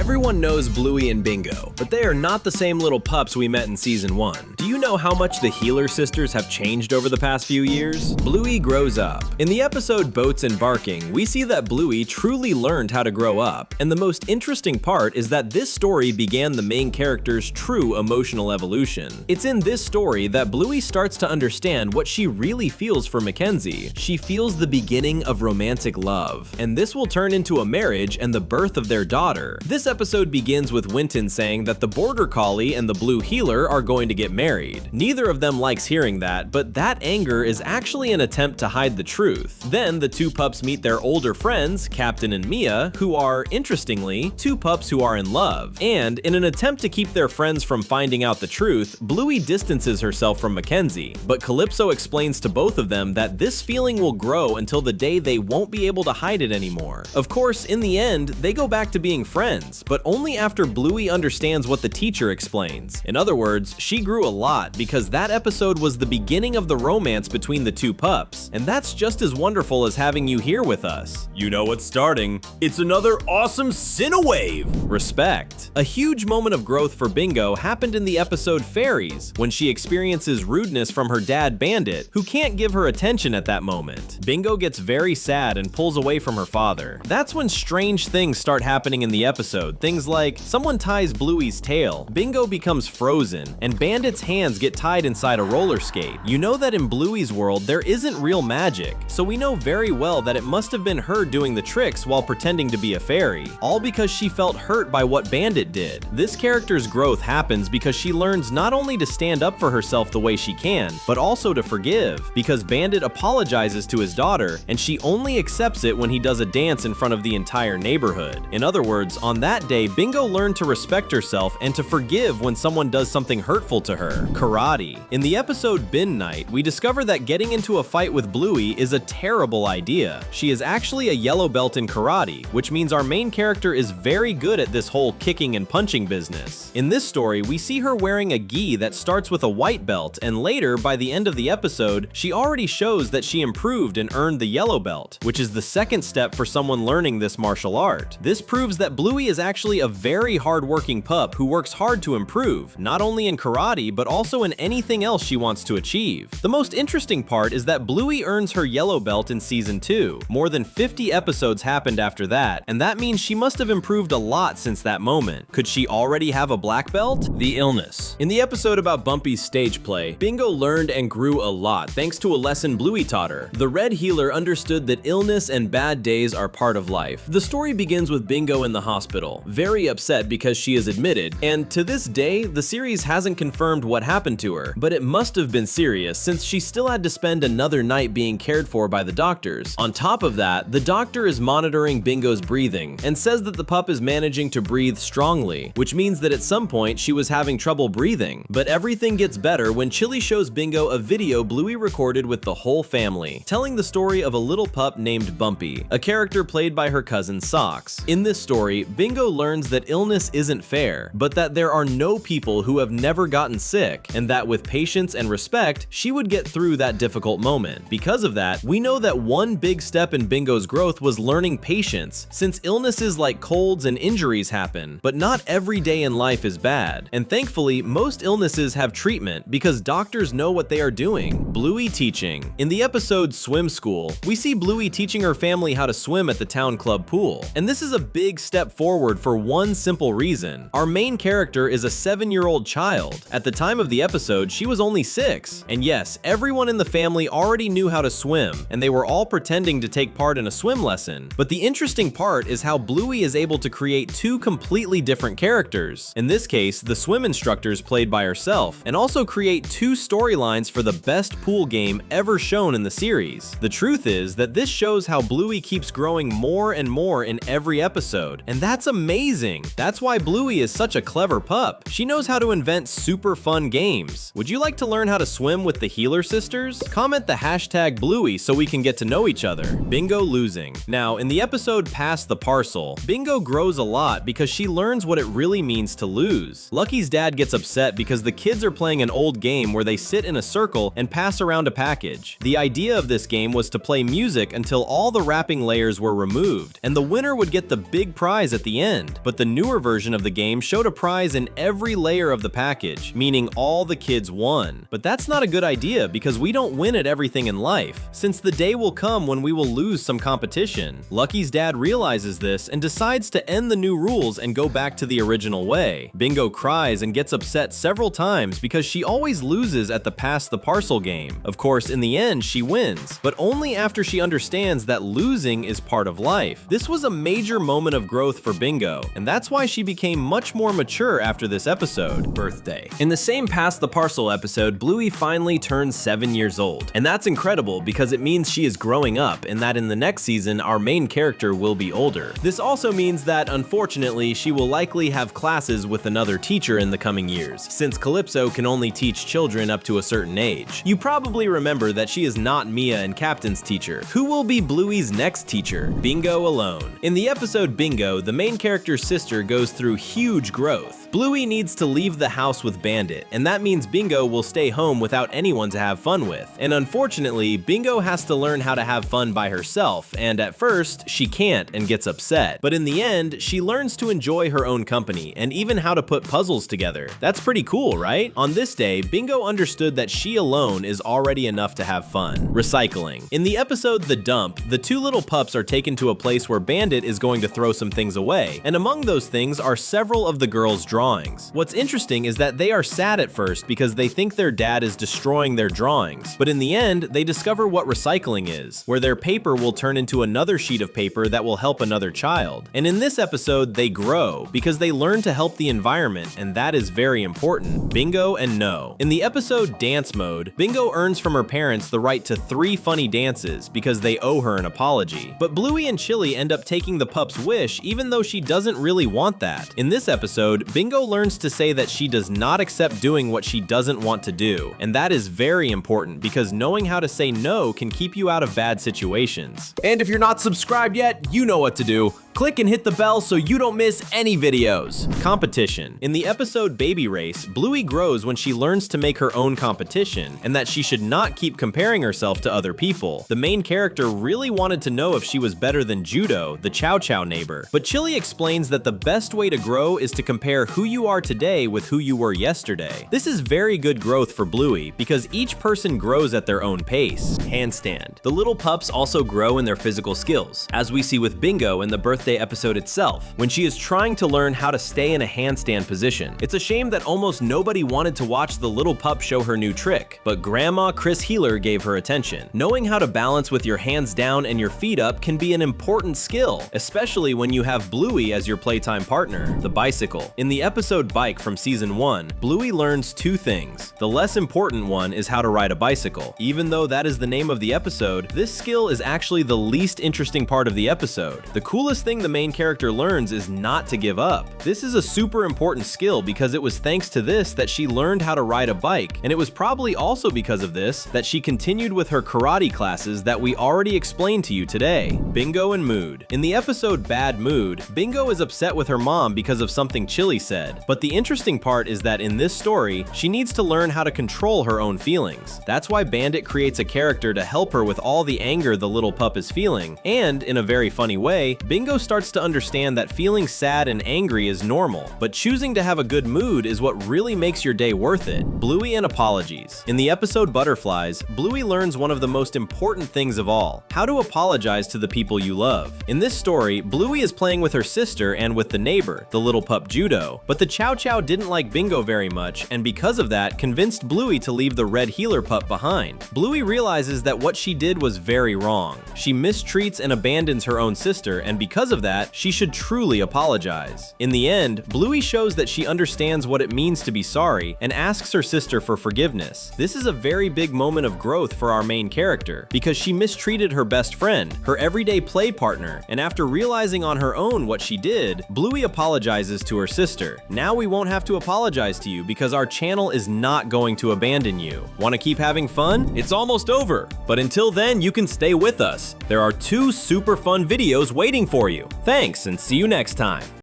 Everyone knows Bluey and Bingo, but they are not the same little pups we met in Season 1. Do you know how much the HEELER sisters have changed over the past few years? Bluey grows up. In the episode Boats and Barking, we see that Bluey truly learned how to grow up, and the most interesting part is that this story began the main character's true emotional evolution. It's in this story that Bluey starts to understand what she really feels for Mackenzie. She feels the beginning of romantic love, and this will turn into a marriage and the birth of their daughter. This episode begins with Winton saying that the Border Collie and the Blue Heeler are going to get married. Neither of them likes hearing that, but that anger is actually an attempt to hide the truth. Then the two pups meet their older friends, Captain and Mia, who are, interestingly, two pups who are in love. And in an attempt to keep their friends from finding out the truth, Bluey distances herself from Mackenzie. But Calypso explains to both of them that this feeling will grow until the day they won't be able to hide it anymore. Of course, in the end, they go back to being friends, but only after Bluey understands what the teacher explains. In other words, she grew a lot because that episode was the beginning of the romance between the two pups, and that's just as wonderful as having you here with us. You know what's starting. It's another awesome Cinewave! Respect. A huge moment of growth for Bingo happened in the episode Fairies, when she experiences rudeness from her dad Bandit, who can't give her attention at that moment. Bingo gets very sad and pulls away from her father. That's when strange things start happening in the episode. Things like, someone ties Bluey's tail, Bingo becomes frozen, and Bandit's hands get tied inside a roller skate. You know that in Bluey's world there isn't real magic, so we know very well that it must have been her doing the tricks while pretending to be a fairy, all because she felt hurt by what Bandit did. This character's growth happens because she learns not only to stand up for herself the way she can, but also to forgive, because Bandit apologizes to his daughter, and she only accepts it when he does a dance in front of the entire neighborhood. In other words, on that day, Bingo learned to respect herself and to forgive when someone does something hurtful to her. Karate. In the episode Bin Night, we discover that getting into a fight with Bluey is a terrible idea. She is actually a yellow belt in karate, which means our main character is very good at this whole kicking and punching business. In this story, we see her wearing a gi that starts with a white belt, and later, by the end of the episode, she already shows that she improved and earned the yellow belt, which is the second step for someone learning this martial art. This proves that Bluey is actually a very hard-working pup who works hard to improve, not only in karate, but also in anything else she wants to achieve. The most interesting part is that Bluey earns her yellow belt in Season 2. More than 50 episodes happened after that, and that means she must have improved a lot since that moment. Could she already have a black belt? The illness. In the episode about Bumpy's stage play, Bingo learned and grew a lot thanks to a lesson Bluey taught her. The Red Heeler understood that illness and bad days are part of life. The story begins with Bingo in the hospital, very upset because she is admitted, and to this day, the series hasn't confirmed what happened to her, but it must have been serious since she still had to spend another night being cared for by the doctors. On top of that, the doctor is monitoring Bingo's breathing and says that the pup is managing to breathe strongly, which means that at some point she was having trouble breathing. But everything gets better when Chili shows Bingo a video Bluey recorded with the whole family, telling the story of a little pup named Bumpy, a character played by her cousin Socks. In this story, Bingo learns that illness isn't fair, but that there are no people who have never gotten sick, and that with patience and respect, she would get through that difficult moment. Because of that, we know that one big step in Bingo's growth was learning patience, since illnesses like colds and injuries happen, but not every day in life is bad. And thankfully, most illnesses have treatment because doctors know what they are doing. Bluey teaching. In the episode Swim School, we see Bluey teaching her family how to swim at the town club pool. And this is a big step forward for one simple reason. Our main character is a 7-year-old child. At the time of the episode, she was only 6. And yes, everyone in the family already knew how to swim, and they were all pretending to take part in a swim lesson. But the interesting part is how Bluey is able to create two completely different characters. In this case, the swim instructor is played by herself, and also create two storylines for the best pool game ever shown in the series. The truth is that this shows how Bluey keeps growing more and more in every episode, and that's amazing. That's why Bluey is such a clever pup. She knows how to invent super fun games. Would you like to learn how to swim with the HEELER sisters? Comment the hashtag Bluey so we can get to know each other. Bingo losing. Now, in the episode Pass the Parcel, Bingo grows a lot because she learns what it really means to lose. Lucky's dad gets upset because the kids are playing an old game where they sit in a circle and pass around a package. The idea of this game was to play music until all the wrapping layers were removed, and the winner would get the big prize at the end. end. But the newer version of the game showed a prize in every layer of the package, meaning all the kids won. But that's not a good idea because we don't win at everything in life, since the day will come when we will lose some competition. Lucky's dad realizes this and decides to end the new rules and go back to the original way. Bingo cries and gets upset several times because she always loses at the pass the parcel game. Of course, in the end, she wins, but only after she understands that losing is part of life. This was a major moment of growth for Bingo, and that's why she became much more mature after this episode. Birthday. In the same Pass the Parcel episode, Bluey finally turns 7 years old, and that's incredible because it means she is growing up and that in the next season, our main character will be older. This also means that, unfortunately, she will likely have classes with another teacher in the coming years, since Calypso can only teach children up to a certain age. You probably remember that she is not Mia and Captain's teacher. Who will be Bluey's next teacher? Bingo alone. In the episode Bingo, the main character's sister goes through huge growth. Bluey needs to leave the house with Bandit, and that means Bingo will stay home without anyone to have fun with. And unfortunately, Bingo has to learn how to have fun by herself, and at first, she can't and gets upset. But in the end, she learns to enjoy her own company, and even how to put puzzles together. That's pretty cool, right? On this day, Bingo understood that she alone is already enough to have fun. Recycling. In the episode The Dump, the two little pups are taken to a place where Bandit is going to throw some things away, and among those things are several of the girls' drawings. What's interesting is that they are sad at first because they think their dad is destroying their drawings, but in the end, they discover what recycling is, where their paper will turn into another sheet of paper that will help another child. And in this episode, they grow because they learn to help the environment, and that is very important. Bingo and No. In the episode Dance Mode, Bingo earns from her parents the right to 3 funny dances because they owe her an apology. But Bluey and Chili end up taking the pup's wish even though she doesn't really want that. In this episode, Bingo learns to say that she does not accept doing what she doesn't want to do, and that is very important because knowing how to say no can keep you out of bad situations. And if you're not subscribed yet, you know what to do. Click and hit the bell so you don't miss any videos. Competition. In the episode Baby Race, Bluey grows when she learns to make her own competition, and that she should not keep comparing herself to other people. The main character really wanted to know if she was better than Judo, the Chow Chow neighbor, but Chili explains that the best way to grow is to compare who you are today with who you were yesterday. This is very good growth for Bluey because each person grows at their own pace. Handstand. The little pups also grow in their physical skills, as we see with Bingo in the birthday episode itself, when she is trying to learn how to stay in a handstand position. It's a shame that almost nobody wanted to watch the little pup show her new trick, but Grandma Chris Heeler gave her attention. Knowing how to balance with your hands down and your feet up can be an important skill, especially when you have Bluey as your playtime partner. The bicycle. In the episode Bike from season 1, Bluey learns 2 things. The less important one is how to ride a bicycle. Even though that is the name of the episode, this skill is actually the least interesting part of the episode. The coolest thing the main character learns is not to give up. This is a super important skill because it was thanks to this that she learned how to ride a bike, and it was probably also because of this that she continued with her karate classes that we already explained to you today. Bingo and Mood. In the episode Bad Mood, Bingo is upset with her mom because of something Chili said, but the interesting part is that in this story, she needs to learn how to control her own feelings. That's why Bandit creates a character to help her with all the anger the little pup is feeling, and in a very funny way, Bingo starts to understand that feeling sad and angry is normal, but choosing to have a good mood is what really makes your day worth it. Bluey and apologies. In the episode Butterflies, Bluey learns one of the most important things of all, how to apologize to the people you love. In this story, Bluey is playing with her sister and with the neighbor, the little pup Judo, but the Chow Chow didn't like Bingo very much, and because of that, convinced Bluey to leave the red heeler pup behind. Bluey realizes that what she did was very wrong. She mistreats and abandons her own sister, and because of that, she should truly apologize. In the end, Bluey shows that she understands what it means to be sorry and asks her sister for forgiveness. This is a very big moment of growth for our main character because she mistreated her best friend, her everyday play partner, and after realizing on her own what she did, Bluey apologizes to her sister. Now we won't have to apologize to you because our channel is not going to abandon you. Want to keep having fun? It's almost over, but until then, you can stay with us. There are 2 super fun videos waiting for you. Thanks, and see you next time.